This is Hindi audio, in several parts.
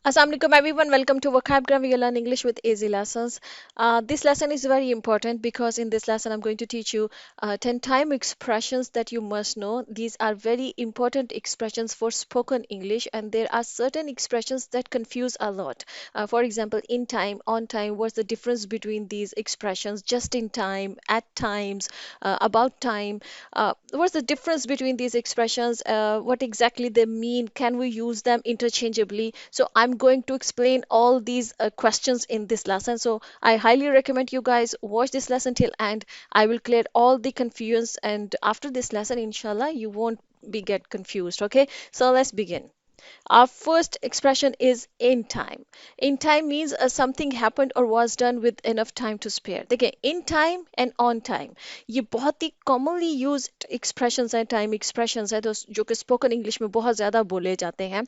Assalamu alaikum everyone. Welcome to Vocab We learn English with easy lessons. This lesson is very important because in this lesson I'm going to teach you 10 time expressions that you must know. These are very important expressions for spoken English, and there are certain expressions that confuse a lot. For example, in time, on time, what's the difference between these expressions? Just in time, at times, about time. What's the difference between these expressions? What exactly they mean? Can we use them interchangeably? So I'm going to explain all these questions in this lesson. So I highly recommend you guys watch this lesson till end. I will clear all the confusions, and after this lesson, inshallah, you won't be get confused. Okay, so let's begin. Our first expression is in time. In time means something happened or was done with enough time to spare. देखिए, in time and on time ये बहुत ही commonly used expressions हैं, time expressions हैं, तो जो कि spoken English में बहुत ज़्यादा बोले जाते हैं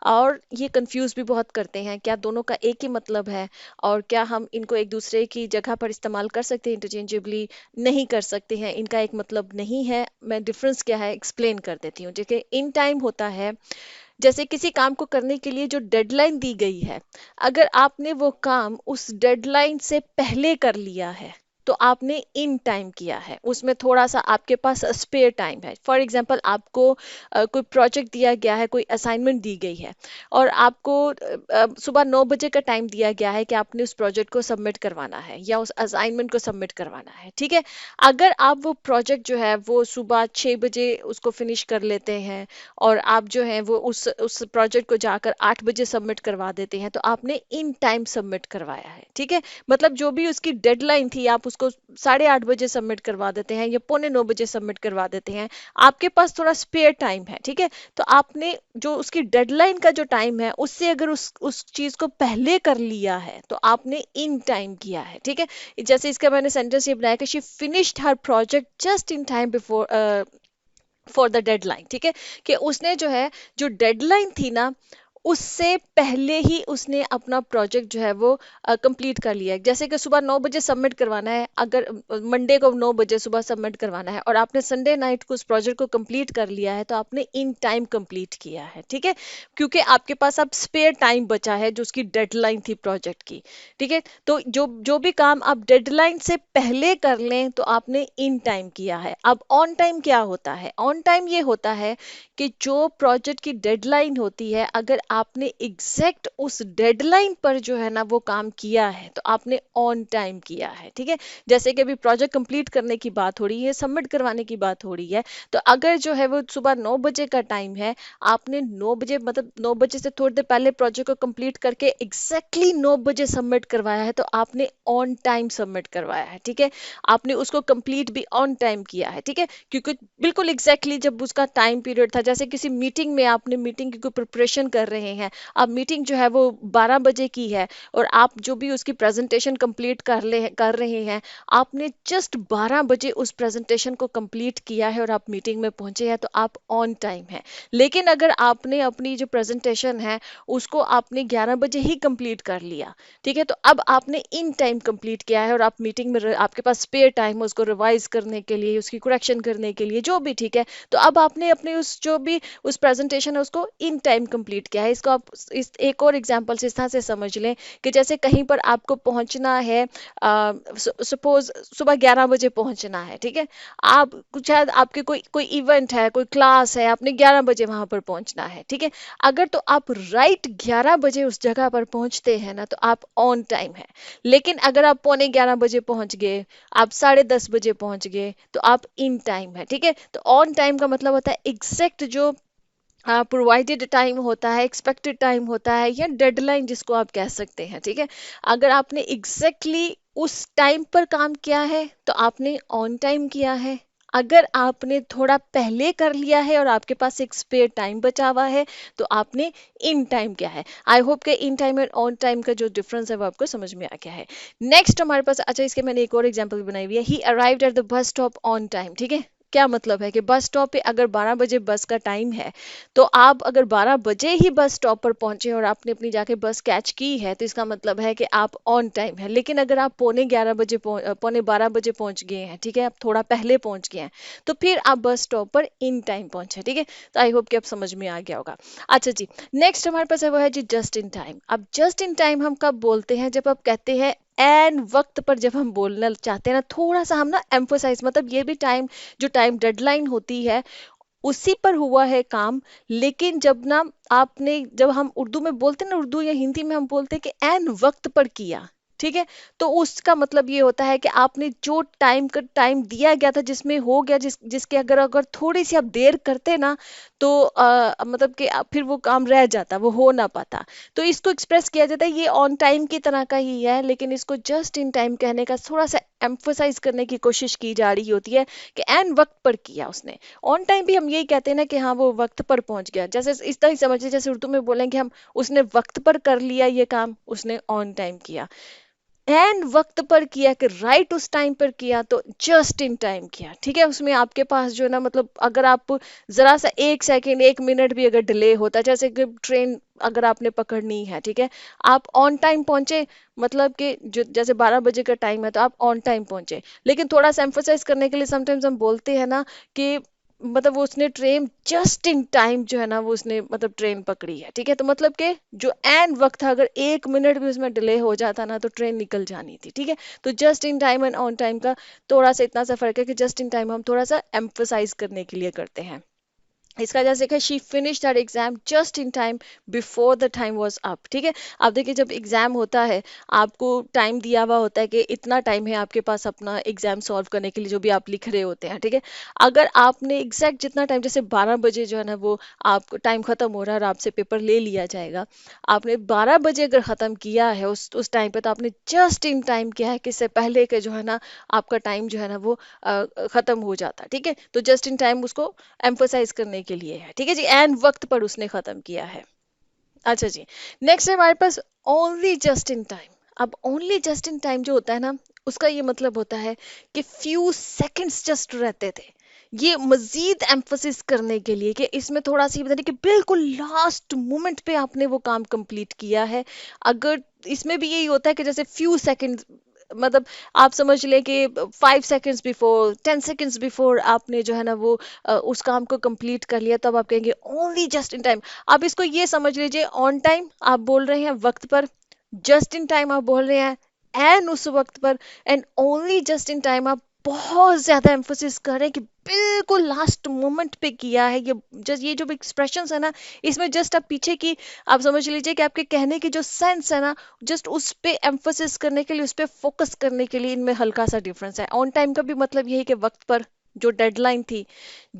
और ये कंफ्यूज भी बहुत करते हैं। क्या दोनों का एक ही मतलब है और क्या हम इनको एक दूसरे की जगह पर इस्तेमाल कर सकते हैं इंटरचेंजेबली? नहीं कर सकते हैं, इनका एक मतलब नहीं है। मैं डिफरेंस क्या है एक्सप्लेन कर देती हूँ। देखिए, इन टाइम होता है जैसे किसी काम को करने के लिए जो डेडलाइन दी गई है, अगर आपने वो काम उस डेडलाइन से पहले कर लिया है तो आपने इन टाइम किया है, उसमें थोड़ा सा आपके पास स्पेयर टाइम है। फॉर एग्जांपल, आपको कोई प्रोजेक्ट दिया गया है, कोई असाइनमेंट दी गई है और आपको सुबह 9 बजे का टाइम दिया गया है कि आपने उस प्रोजेक्ट को सबमिट करवाना है या उस असाइनमेंट को सबमिट करवाना है। ठीक है, अगर आप वो प्रोजेक्ट जो है वो सुबह 6 बजे उसको फिनिश कर लेते हैं और आप जो है वो उस प्रोजेक्ट को जाकर 8 बजे सबमिट करवा देते हैं तो आपने इन टाइम सबमिट करवाया है। ठीक है, मतलब जो भी उसकी डेडलाइन थी आप उसको 8:30 बजे सबमिट करवा देते हैं या पौने 9 बजे सबमिट करवा देते हैं, आपके पास थोड़ा स्पेयर टाइम है। ठीक है, तो आपने जो उसकी डेडलाइन का जो टाइम है उससे अगर उस चीज को पहले कर लिया है तो आपने इन टाइम किया है। ठीक है, जैसे इसका मैंने सेंटेंस ये बनाया कि she finished her project just in time before for the deadline. ठीक है, कि उसने जो है जो डेडलाइन थी ना उससे पहले ही उसने अपना प्रोजेक्ट जो है वो कंप्लीट कर लिया है। जैसे कि सुबह 9 बजे सबमिट करवाना है, अगर मंडे को 9 बजे सुबह सबमिट करवाना है और आपने संडे नाइट को उस प्रोजेक्ट को कंप्लीट कर लिया है तो आपने इन टाइम कंप्लीट किया है। ठीक है, क्योंकि आपके पास अब स्पेयर टाइम बचा है जो उसकी डेडलाइन थी प्रोजेक्ट की। ठीक है, तो जो जो भी काम आप डेडलाइन से पहले कर लें तो आपने इन टाइम किया है। अब ऑन टाइम क्या होता है? ऑन टाइम ये होता है कि जो प्रोजेक्ट की डेडलाइन होती है अगर आपने एग्जैक्ट उस डेडलाइन पर जो है ना वो काम किया है तो आपने ऑन टाइम किया है। ठीक है, जैसे कि अभी प्रोजेक्ट कंप्लीट करने की बात हो रही है, सबमिट करवाने की बात हो रही है, तो अगर जो है वो सुबह 9 बजे का टाइम है, आपने 9 बजे मतलब 9 बजे से थोड़ी देर पहले प्रोजेक्ट को कंप्लीट करके एग्जैक्टली 9 बजे सबमिट करवाया है तो आपने ऑन टाइम सबमिट करवाया है। ठीक है, आपने उसको कंप्लीट भी ऑन टाइम किया है। ठीक है, क्योंकि बिल्कुल एग्जैक्टली जब उसका टाइम पीरियड था, जैसे किसी मीटिंग में आपने मीटिंग की कोई प्रिपरेशन कर रहे हैं, अब मीटिंग जो है वो 12 बजे की है और आप जो भी उसकी प्रेजेंटेशन कंप्लीट कर रहे हैं, आपने जस्ट 12 बजे उस प्रेजेंटेशन को कंप्लीट किया है और आप मीटिंग में पहुंचे हैं तो आप ऑन टाइम हैं। लेकिन अगर आपने अपनी जो प्रेजेंटेशन है उसको आपने 11 बजे ही कंप्लीट कर लिया, ठीक है, तो अब आपने इन टाइम कंप्लीट किया है और आप मीटिंग में आपके पास स्पेयर टाइम है उसको रिवाइज करने के लिए, उसकी करेक्शन करने के लिए, जो भी। ठीक है, तो अब आपने अपने उस जो भी उस प्रेजेंटेशन है उसको इन टाइम कंप्लीट किया है। इसको आप इस एक और एग्जांपल से इस तरह से समझ लें कि जैसे कहीं पर आपको पहुंचना है, सपोज सुबह 11 बजे पहुंचना है। ठीक है, आप कुछ शायद आपके कोई कोई इवेंट है, कोई क्लास है, आपने 11 बजे वहां पर पहुंचना है। ठीक है, अगर तो आप राइट 11 बजे उस जगह पर पहुंचते हैं ना तो आप ऑन टाइम है। लेकिन अगर आप पौने 11 बजे पहुंच गए, आप 10:30 बजे पहुंच गए तो आप इन टाइम है। ठीक है, तो ऑन टाइम का मतलब होता है एग्जैक्ट जो प्रोवाइडेड टाइम होता है, एक्सपेक्टेड टाइम होता है या डेडलाइन जिसको आप कह सकते हैं। ठीक है, अगर आपने एग्जैक्टली उस टाइम पर काम किया है तो आपने ऑन टाइम किया है। अगर आपने थोड़ा पहले कर लिया है और आपके पास एक स्पेयर टाइम बचा हुआ है तो आपने इन टाइम किया है। आई होप के इन टाइम और ऑन टाइम का जो डिफरेंस है वो आपको समझ में आ गया है। नेक्स्ट हमारे पास, अच्छा इसके मैंने एक और एग्जांपल भी बनाई हुई है, ही arrived at the bus stop on time. ठीक है, क्या मतलब है कि बस स्टॉप पे अगर 12 बजे बस का टाइम है, तो आप अगर 12 बजे ही बस स्टॉप पर पहुंचे और आपने अपनी जाके बस कैच की है, तो इसका मतलब है कि आप ऑन टाइम है। लेकिन अगर आप पौने 12 बजे पहुंच गए हैं, ठीक है, आप थोड़ा पहले पहुंच गए हैं, तो फिर आप बस स्टॉप पर इन टाइम पहुंचे। ठीक है, तो आई होप कि आप समझ में आ गया होगा। अच्छा जी, नेक्स्ट हमारे पास है वो है जी जस्ट इन टाइम। अब जस्ट इन टाइम हम कब बोलते हैं? जब आप कहते हैं एन वक्त पर, जब हम बोलना चाहते हैं ना, थोड़ा सा हम ना एम्फोसाइज, मतलब ये भी टाइम, जो टाइम डेडलाइन होती है उसी पर हुआ है काम। लेकिन जब ना आपने, जब हम उर्दू में बोलते हैं ना, उर्दू या हिंदी में हम बोलते हैं कि एन वक्त पर किया, ठीक है, तो उसका मतलब ये होता है कि आपने जो टाइम दिया गया था, जिसमें हो गया, जिसके अगर अगर थोड़ी सी आप देर करते ना, तो मतलब कि फिर वो काम रह जाता, वो हो ना पाता। तो इसको एक्सप्रेस किया जाता है, ये ऑन टाइम की तरह का ही है, लेकिन इसको जस्ट इन टाइम कहने का थोड़ा सा एम्फोसाइज करने की कोशिश की जा रही होती है कि एन वक्त पर किया उसने। ऑन टाइम भी हम यही कहते हैं ना कि हाँ वो वक्त पर पहुंच गया, जैसे इस तरह ही समझिए, जैसे उर्दू में बोलेंगे हम, उसने वक्त पर कर लिया ये काम, उसने ऑन टाइम किया। एंड वक्त पर किया कि राइट उस टाइम पर किया, तो जस्ट इन टाइम किया। ठीक है, उसमें आपके पास जो है ना, मतलब अगर आप जरा सा 1 सेकेंड 1 मिनट भी अगर डिले होता, जैसे कि ट्रेन अगर आपने पकड़नी है, ठीक है, आप ऑन टाइम पहुंचे, मतलब कि जो जैसे 12 बजे का टाइम है तो आप ऑन टाइम पहुंचे। लेकिन थोड़ा सा एम्फोसाइज करने के लिए समटाइम्स हम बोलते हैं ना कि मतलब वो उसने ट्रेन जस्ट इन टाइम जो है ना, वो उसने मतलब ट्रेन पकड़ी है। ठीक है, तो मतलब कि जो एंड वक्त था, अगर 1 मिनट भी उसमें डिले हो जाता ना, तो ट्रेन निकल जानी थी। ठीक है, तो just in time and on time का थोड़ा सा इतना सा फर्क है कि जस्ट इन टाइम हम थोड़ा सा एम्फोसाइज करने के लिए करते हैं। इसका जैसे कि she finish that exam just in time before the time was up. ठीक है, आप देखिए जब एग्जाम होता है, आपको टाइम दिया हुआ होता है कि इतना टाइम है आपके पास अपना एग्जाम सॉल्व करने के लिए, जो भी आप लिख रहे होते हैं। ठीक है, अगर आपने एग्जैक्ट जितना टाइम, जैसे 12 बजे जो है ना, वो आप टाइम खत्म हो रहा है और आपसे पेपर ले लिया जाएगा, आपने 12 बजे अगर खत्म किया है उस टाइम पे, तो आपने जस्ट इन टाइम किया है कि इससे पहले के जो है ना, आपका टाइम जो है ना वो खत्म हो जाता। ठीक है, तो जस्ट इन टाइम उसको एम्फोसाइज करने के लिए है। ठीक है जी, एंड वक्त पर उसने खत्म किया है। अच्छा जी, नेक्स्ट है हमारे पास ओनली जस्ट इन टाइम। अब ओनली जस्ट इन टाइम जो होता है ना, उसका ये मतलब होता है कि फ्यू सेकंड्स जस्ट रहते थे। ये मजीद एम्फोसिस करने के लिए कि इसमें थोड़ा सा ये बताने कि बिल्कुल लास्ट मोमेंट पे आपने वो काम कंप्लीट किया है। अगर इसमें भी यही होता है कि जैसे फ्यू सेकंड, मतलब आप समझ लें कि 5 सेकेंड्स बिफोर 10 सेकेंड्स बिफोर आपने जो है ना वो उस काम को कंप्लीट कर लिया, तब आप कहेंगे ओनली जस्ट इन टाइम। आप इसको ये समझ लीजिए, ऑन टाइम आप बोल रहे हैं वक्त पर, जस्ट इन टाइम आप बोल रहे हैं एंड उस वक्त पर, and only just in time आप बहुत ज्यादा एम्फोसिस कर रहे हैं कि बिल्कुल लास्ट मोमेंट पे किया है। ये जस्ट ये जो एक्सप्रेशंस है ना, इसमें जस्ट आप पीछे की, आप समझ लीजिए कि आपके कहने की जो सेंस है ना, जस्ट उस पे एम्फोसिस करने के लिए, उस पे फोकस करने के लिए इनमें हल्का सा डिफरेंस है। ऑन टाइम का भी मतलब यही कि वक्त पर, जो डेडलाइन थी।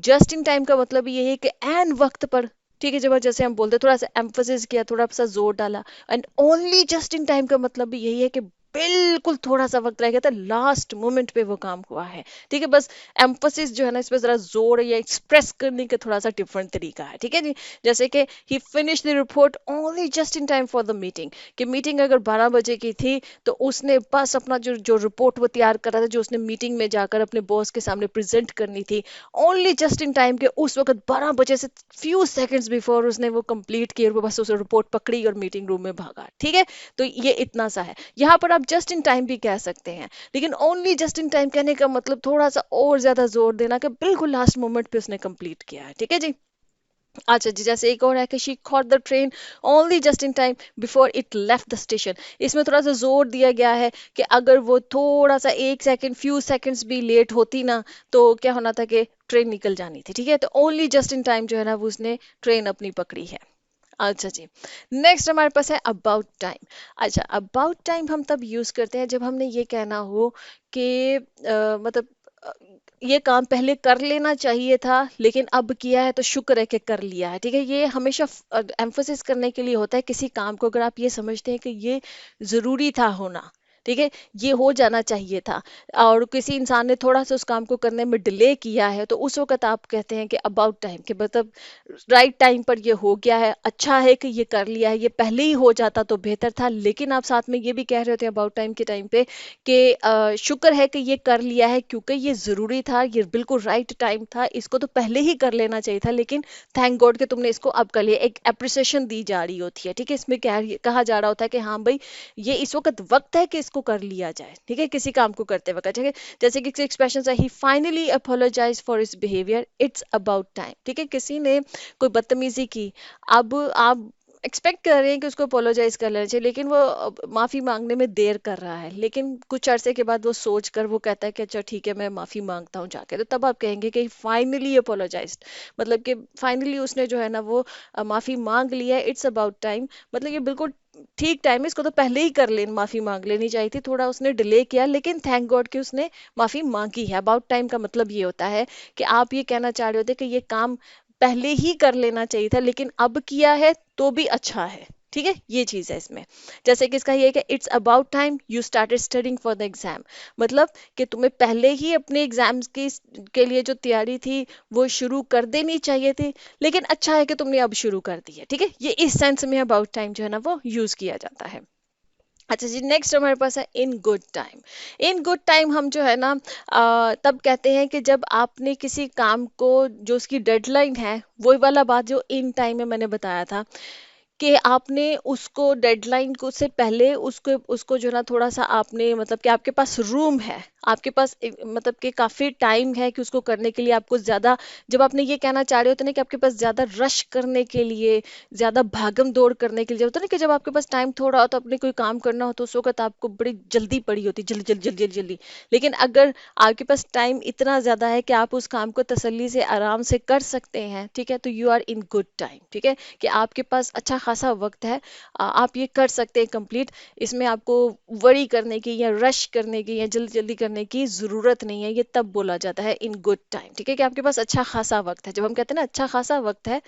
जस्ट इन टाइम का मतलब यही है कि एन वक्त पर। ठीक है, जब जैसे हम बोलते हैं, थोड़ा सा एम्फोसिस किया, थोड़ा सा जोर डाला। And only just in time का मतलब भी यही है कि बिल्कुल थोड़ा सा वक्त रह गया था, लास्ट मोमेंट पे वो काम हुआ है। ठीक है, बस एम्फोसिस जो है ना, इस पे जरा जोर या एक्सप्रेस करने का थोड़ा सा डिफरेंट तरीका है। ठीक है जी, जैसे कि he finish the report only just in time for the meeting, कि मीटिंग अगर 12 बजे की थी, तो उसने बस अपना जो जो रिपोर्ट वो तैयार कर रहा था, जो उसने मीटिंग में जाकर अपने बॉस के सामने प्रेजेंट करनी थी, ओनली जस्ट इन टाइम के उस वक्त 12 बजे से फ्यू सेकंड्स बिफोर उसने वो कंप्लीट किया, और वो बस उस रिपोर्ट पकड़ी और मीटिंग रूम में भागा। ठीक है, तो ये इतना सा है। यहाँ पर आप जस्ट इन टाइम भी कह सकते हैं, लेकिन ओनली जस्ट इन टाइम कहने का मतलब थोड़ा सा और ज्यादा जोर देना कि बिल्कुल लास्ट मोमेंट पे उसने कंप्लीट किया है। ठीक है जी। अच्छा जी, जैसे एक और है कि she caught the train only just in time before it left the station. इसमें थोड़ा सा जोर दिया गया है कि अगर वो थोड़ा सा 1 सेकेंड फ्यू सेकेंड्स भी लेट होती ना, तो क्या होना था कि ट्रेन निकल जानी थी। ठीक है, तो ओनली जस्ट इन टाइम जो है ना, वो उसने ट्रेन अपनी पकड़ी है। अच्छा जी, नेक्स्ट हमारे पास है अबाउट टाइम। अच्छा, अबाउट टाइम हम तब यूज करते हैं जब हमने ये कहना हो कि मतलब अ, ये काम पहले कर लेना चाहिए था, लेकिन अब किया है तो शुक्र है कि कर लिया है। ठीक है, ये हमेशा एम्फोसिस करने के लिए होता है किसी काम को, अगर आप ये समझते हैं कि ये जरूरी था होना, ठीक है, ये हो जाना चाहिए था। और किसी इंसान ने थोड़ा सा उस काम को करने में डिले किया है तो उस वक्त आप कहते हैं कि अबाउट टाइम, कि मतलब राइट टाइम पर ये हो गया है, अच्छा है कि ये कर लिया है, ये पहले ही हो जाता तो बेहतर था। लेकिन आप साथ में ये भी कह रहे होते हैं अबाउट टाइम के टाइम पे कि शुक्र है कि ये कर लिया है क्योंकि ये ज़रूरी था, ये बिल्कुल राइट टाइम था, इसको तो पहले ही कर लेना चाहिए था, लेकिन थैंक गॉड कि तुमने इसको अब कर लिया। एक अप्रिसिएशन दी जा रही होती है, ठीक है, इसमें कहा जा रहा होता है कि हाँ भाई ये इस वक्त वक्त है कि इसको कर लिया जाए, ठीक है, किसी काम को करते वक्त, ठीक है। जैसे कि एक्सप्रेशन है, he finally apologise for his behaviour, it's about time, ठीक है, किसी ने कोई बदतमीजी की, अब आप एक्सपेक्ट कर रहे हैं कि उसको अपोलोजाइज कर लेना चाहिए, लेकिन वो माफी मांगने में देर कर रहा है, लेकिन कुछ अरसे के बाद वो सोच कर वो कहता है कि अच्छा ठीक है मैं माफी मांगता हूँ जाके, तो तब आप कहेंगे कि फाइनली अपोलोजाइज, मतलब कि फाइनली उसने जो है ना वो माफी मांग लिया है, इट्स अबाउट टाइम, मतलब ये बिल्कुल ठीक टाइम है, इसको तो पहले ही कर लेन माफी मांग लेनी चाहिए थी, थोड़ा उसने डिले किया, लेकिन थैंक गॉड कि उसने माफी मांगी है। अबाउट टाइम का मतलब ये होता है कि आप ये कहना चाह रहे होते कि ये काम पहले ही कर लेना चाहिए था, लेकिन अब किया है तो भी अच्छा है, ठीक है, ये चीज है इसमें। जैसे कि इसका ये है कि it's about time you started studying for the exam, मतलब कि तुम्हें पहले ही अपने एग्जाम्स की के लिए जो तैयारी थी वो शुरू कर देनी चाहिए थी, लेकिन अच्छा है कि तुमने अब शुरू कर दी है, ठीक है, ये इस सेंस में अबाउट टाइम जो है ना वो यूज किया जाता है। अच्छा जी, नेक्स्ट हमारे पास है इन गुड टाइम। इन गुड टाइम हम जो है ना तब कहते हैं कि जब आपने किसी काम को, जो उसकी डेडलाइन है, वही वाला बात जो इन टाइम में मैंने बताया था, कि आपने उसको डेडलाइन को से पहले उसको उसको जो है ना थोड़ा सा आपने, मतलब कि आपके पास रूम है, आपके पास मतलब कि काफी टाइम है कि उसको करने के लिए, आपको ज्यादा, जब आपने ये कहना चाह रहे होते ना कि आपके पास ज्यादा रश करने के लिए, ज्यादा भागम दौड़ करने के लिए होता है ना, कि जब आपके पास टाइम थोड़ा हो तो अपने कोई काम करना हो तो उस वक्त आपको बड़ी जल्दी पड़ी होती, जल्दी जल्दी जल्दी जल्दी जल्दी। लेकिन अगर आपके पास टाइम इतना ज्यादा है कि आप उस काम को तसल्ली से आराम से कर सकते हैं, ठीक है, तो you are in good time, ठीक है, कि आपके पास अच्छा खासा वक्त है, आप ये कर सकते हैं कंप्लीट, इसमें आपको वरी करने की या रश करने की या जल्दी जल्दी करने की जरूरत नहीं है, ये तब बोला जाता है इन गुड टाइम, ठीक है, कि आपके पास अच्छा खासा वक्त है। जब हम कहते हैं ना अच्छा खासा वक्त है,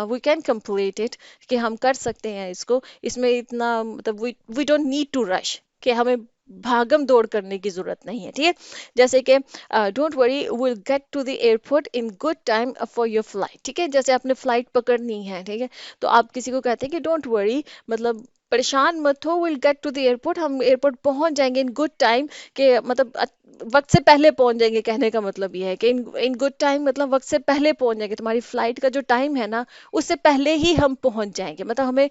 वी कैन कंप्लीट इट, कि हम कर सकते हैं इसको, इसमें इतना मतलब we don't need to rush, कि हमें भागम दौड़ करने की जरूरत नहीं है, ठीक है। जैसे कि don't worry will get to the airport in good time for your flight, ठीक है, जैसे आपने फ्लाइट पकड़नी है, ठीक है, तो आप किसी को कहते हैं कि डोंट वरी, मतलब परेशान मत हो, will get to the airport, हम एयरपोर्ट पहुंच जाएंगे इन गुड टाइम, के मतलब वक्त से पहले पहुंच जाएंगे, कहने का मतलब ये है कि इन इन गुड टाइम मतलब वक्त से पहले पहुंच जाएंगे, तुम्हारी फ्लाइट का जो टाइम है ना उससे पहले ही हम पहुंच जाएंगे, मतलब हमें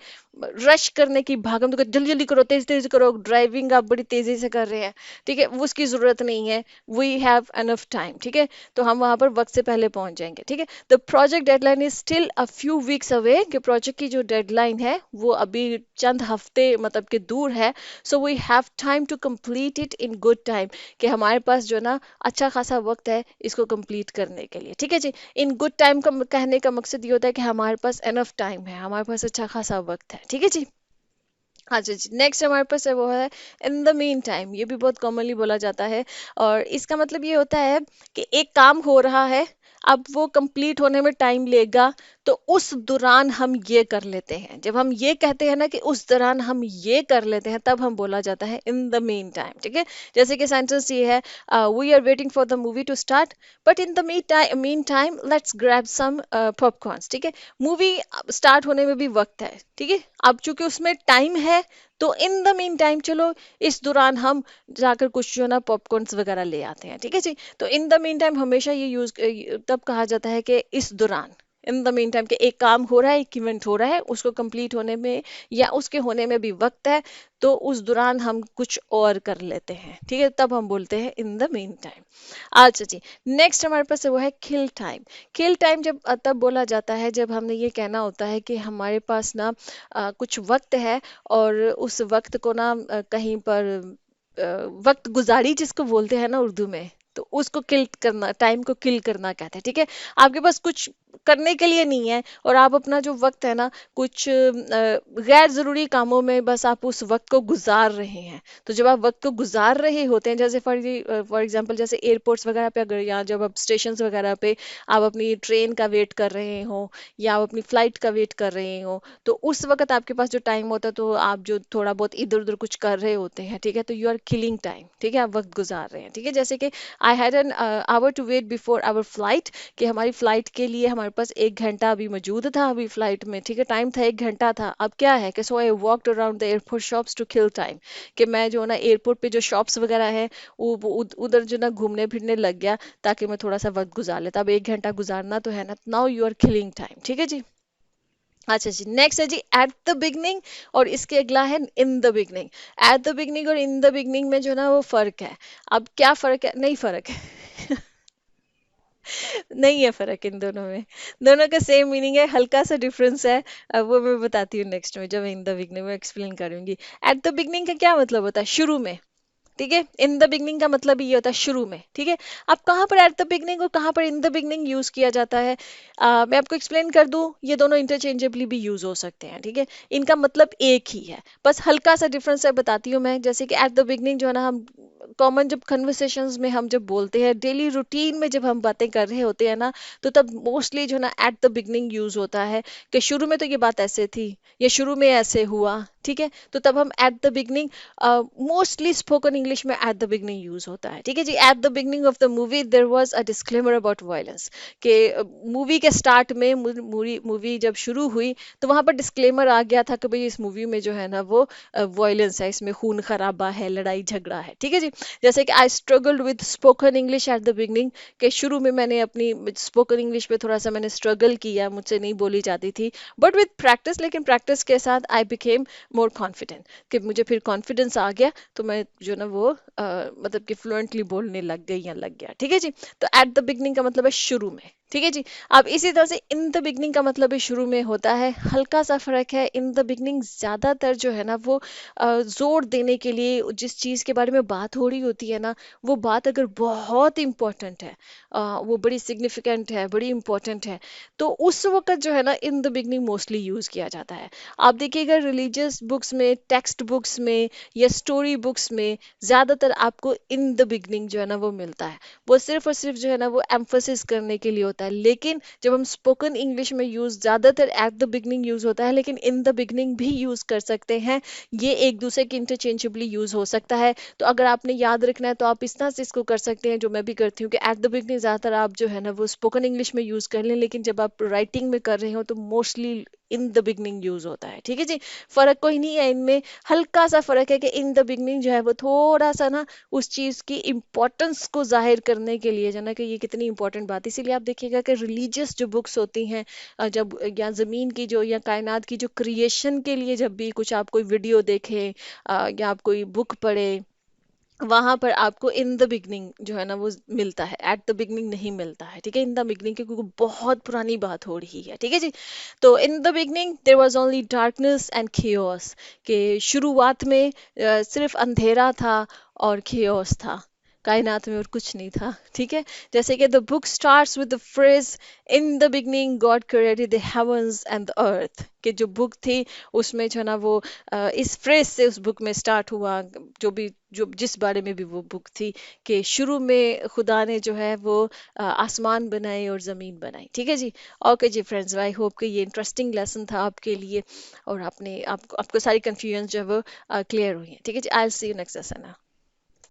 रश करने की, भागम दौड़, जल्दी जल्दी करो, तेज तेज करो, ड्राइविंग आप बड़ी तेजी से कर रहे हैं, ठीक है, वो उसकी जरूरत नहीं है, वी हैव एनफ टाइम, ठीक है, तो हम वहां पर वक्त से पहले पहुंच जाएंगे, ठीक है। The project deadline is still a few weeks away, कि प्रोजेक्ट की जो डेडलाइन है वो अभी चंद हफ्ते मतलब कि दूर है, so we have time to complete it in good time, कि हमारे पास जो ना अच्छा खासा वक्त है इसको कंप्लीट करने के लिए, ठीक है जी। इन गुड टाइम का कहने का मकसद ये होता है कि हमारे पास एनफ टाइम है, हमारे पास अच्छा खासा वक्त है, ठीक है जी। अच्छा जी, नेक्स्ट हमारे पास है वो है इन द मीन टाइम, ये भी बहुत कॉमनली बोला जाता है, और इसका मतलब ये होता है कि एक काम हो रहा है, अब वो कंप्लीट होने में टाइम लेगा, तो उस दौरान हम ये कर लेते हैं, जब हम ये कहते हैं ना कि उस दौरान हम ये कर लेते हैं, तब हम बोला जाता है इन द मीन टाइम, ठीक है। जैसे कि सेंटेंस ये है, we are waiting for the movie to start, but in the meantime let's grab some popcorns, ठीक है, मूवी स्टार्ट होने में भी वक्त है, ठीक है, अब चूंकि उसमें टाइम है, तो इन द मीन टाइम चलो इस दौरान हम जाकर कुछ जो है ना पॉपकॉर्न्स वगैरह ले आते हैं, ठीक है जी। तो इन द मीन टाइम हमेशा ये यूज तब कहा जाता है कि इस दौरान, इन द मीन टाइम, के एक काम हो रहा है, एक इवेंट हो रहा है, उसको कंप्लीट होने में या उसके होने में भी वक्त है, तो उस दौरान हम कुछ और कर लेते हैं, ठीक है, तब हम बोलते हैं इन द मीन टाइम। अच्छा जी, नेक्स्ट हमारे पास है वो है किल टाइम। किल टाइम जब तब बोला जाता है जब हमने ये कहना होता है कि हमारे पास ना कुछ वक्त है, और उस वक्त को ना कहीं पर वक्त गुजारी जिसको बोलते हैं ना उर्दू में, तो उसको किल करना, टाइम को किल करना कहते हैं, ठीक है। आपके पास कुछ करने के लिए नहीं है, और आप अपना जो वक्त है ना कुछ गैर जरूरी कामों में बस आप उस वक्त को गुजार रहे हैं। तो जब आप वक्त को गुजार रहे होते हैं, जैसे फॉर एग्जांपल जैसे एयरपोर्ट्स वगैरह पे, अगर या जब आप स्टेशन वगैरह पे आप अपनी ट्रेन का वेट कर रहे हो या आप अपनी फ्लाइट का वेट कर रहे हो, तो उस वक्त आपके पास जो टाइम होता है, तो आप जो थोड़ा बहुत इधर उधर कुछ कर रहे होते हैं, ठीक है, तो यू आर किलिंग टाइम, ठीक है, आप वक्त गुजार रहे हैं, ठीक है। जैसे कि I had an hour to wait before our flight, कि हमारी फ्लाइट के लिए हमारे पास 1 घंटा अभी मौजूद था अभी फ्लाइट में, ठीक है, टाइम था 1 घंटा था। अब क्या है कि so I walked around the airport shops to kill time, कि मैं जो ना एयरपोर्ट पे जो शॉप्स वगैरह है उधर जो ना घूमने फिरने लग गया, ताकि मैं थोड़ा सा वक्त गुजार लेता। अब 1 घंटा गुजारना तो है ना, now you are killing time, ठीक है जी। अच्छा जी, नेक्स्ट है जी एट द बिगनिंग, और इसके अगला है इन the beginning. Eight the beginning और इन द बिगनिंग में जो ना वो फर्क है। अब क्या फर्क है? नहीं फर्क है। नहीं है फर्क इन दोनों में, दोनों का सेम मीनिंग है, हल्का सा डिफरेंस है। अब वो मैं बताती हूँ नेक्स्ट में, जब इन द बिगनिंग में एक्सप्लेन करूंगी। एट द बिगनिंग का क्या मतलब होता है? शुरू में, ठीक है। इन द बिगनिंग का मतलब ये होता है शुरू में, ठीक है। अब कहाँ पर एट द बिगनिंग और कहाँ पर इन द बिगनिंग यूज किया जाता है, मैं आपको एक्सप्लेन कर दूं, ये दोनों इंटरचेंजेबली भी यूज हो सकते हैं, ठीक है। इनका मतलब एक ही है, बस हल्का सा डिफरेंस है, बताती हूँ मैं। जैसे कि एट द बिगनिंग जो है ना, हम कॉमन जब कन्वर्सेशंस में हम जब बोलते हैं, डेली रूटीन में जब हम बातें कर रहे होते हैं ना, तो तब मोस्टली जो है ना एट द बिगनिंग यूज होता है, कि शुरू में तो ये बात ऐसे थी, या शुरू में ऐसे हुआ, ठीक है। तो तब हम at the beginning, mostly spoken English में एट द बिगनिंग यूज होता है, ठीक है जी। At the beginning of the movie there was a disclaimer about violence, के मूवी के स्टार्ट में, मूवी जब शुरू हुई, तो वहां पर डिस्क्लेमर आ गया था कि भाई इस मूवी में जो है ना वो वायलेंस है, इसमें खून खराबा है, लड़ाई झगड़ा है, ठीक है जी। जैसे कि आई struggled with spoken English at the beginning, के शुरू में मैंने अपनी स्पोकन इंग्लिश पे थोड़ा सा मैंने स्ट्रगल किया, मुझसे नहीं बोली जाती थी, बट विद प्रैक्टिस, लेकिन प्रैक्टिस के साथ आई बिकेम मोर कॉन्फिडेंट, कि मुझे फिर कॉन्फिडेंस आ गया, तो मैं जो ना वो मतलब कि फ्लुएंटली बोलने लग गई या लग गया, ठीक है जी। तो एट द बिगनिंग का मतलब है शुरू में, ठीक है जी। अब इसी तरह से इन द बिगनिंग का मतलब भी शुरू में होता है, हल्का सा फर्क है। इन द बिगनिंग ज्यादातर जो है ना वो जोर देने के लिए, जिस चीज के बारे में बात हो रही होती है ना, वो बात अगर बहुत इंपॉर्टेंट है, वो बड़ी सिग्निफिकेंट है, बड़ी इंपॉर्टेंट है, तो उस वक्त जो है ना इन द बिगनिंग मोस्टली यूज किया जाता है। आप देखिएगा रिलीजियस बुक्स में, टेक्स्ट बुक्स में या स्टोरी बुक्स में ज्यादातर आपको इन द बिगनिंग जो है ना वो मिलता है। वो सिर्फ और सिर्फ जो है ना वो एम्फोसिस करने के लिए होता है, लेकिन जब हम स्पोकन इंग्लिश में यूज ज्यादातर एट द बिगनिंग यूज होता है, लेकिन इन द बिगनिंग भी यूज कर सकते हैं। ये एक दूसरे के इंटरचेंजेबली यूज हो सकता है। तो अगर आपने याद रखना है तो आप इस तरह से इसको कर सकते हैं, जो मैं भी करती हूँ, कि एट द बिगनिंग ज्यादातर आप जो है ना वो स्पोकन इंग्लिश में यूज कर लें, लेकिन जब आप राइटिंग में कर रहे हो तो mostly in the beginning use होता है, ठीक है जी। फर्क कोई नहीं है इनमें, हल्का सा फर्क है कि इन द बिगनिंग जो है वो थोड़ा सा ना उस चीज की इम्पोर्टेंस को जाहिर करने के लिए, जो ना कि ये कितनी इंपॉर्टेंट बात है। इसीलिए आप देखिएगा कि रिलीजियस जो बुक्स होती हैं, जब या जमीन की जो या कायनात की जो क्रिएशन के लिए जब भी कुछ आप कोई वीडियो देखें, या आप कोई बुक पढ़े, वहां पर आपको इन द बिगनिंग जो है ना वो मिलता है, एट द बिगनिंग नहीं मिलता है, ठीक है। इन द बिगनिंग क्योंकि बहुत पुरानी बात हो रही है, ठीक है जी। तो in the beginning there was only darkness and chaos, के शुरुआत में सिर्फ अंधेरा था और chaos था, कायनात में और कुछ नहीं था, ठीक है। जैसे कि the book starts with the phrase in the beginning God created the heavens and the earth, कि जो बुक थी उसमें जो है ना वो इस फ्रेज से उस बुक में स्टार्ट हुआ, जो भी जो जिस बारे में भी वो बुक थी, कि शुरू में खुदा ने जो है वो आसमान बनाए और ज़मीन बनाई, ठीक है जी। ओके जी फ्रेंड्स, आई होप कि ये इंटरेस्टिंग लेसन था आपके लिए, और आपको सारी कंफ्यूजन जो है वो क्लियर हुई है, ठीक है जी। I will see you next lesson.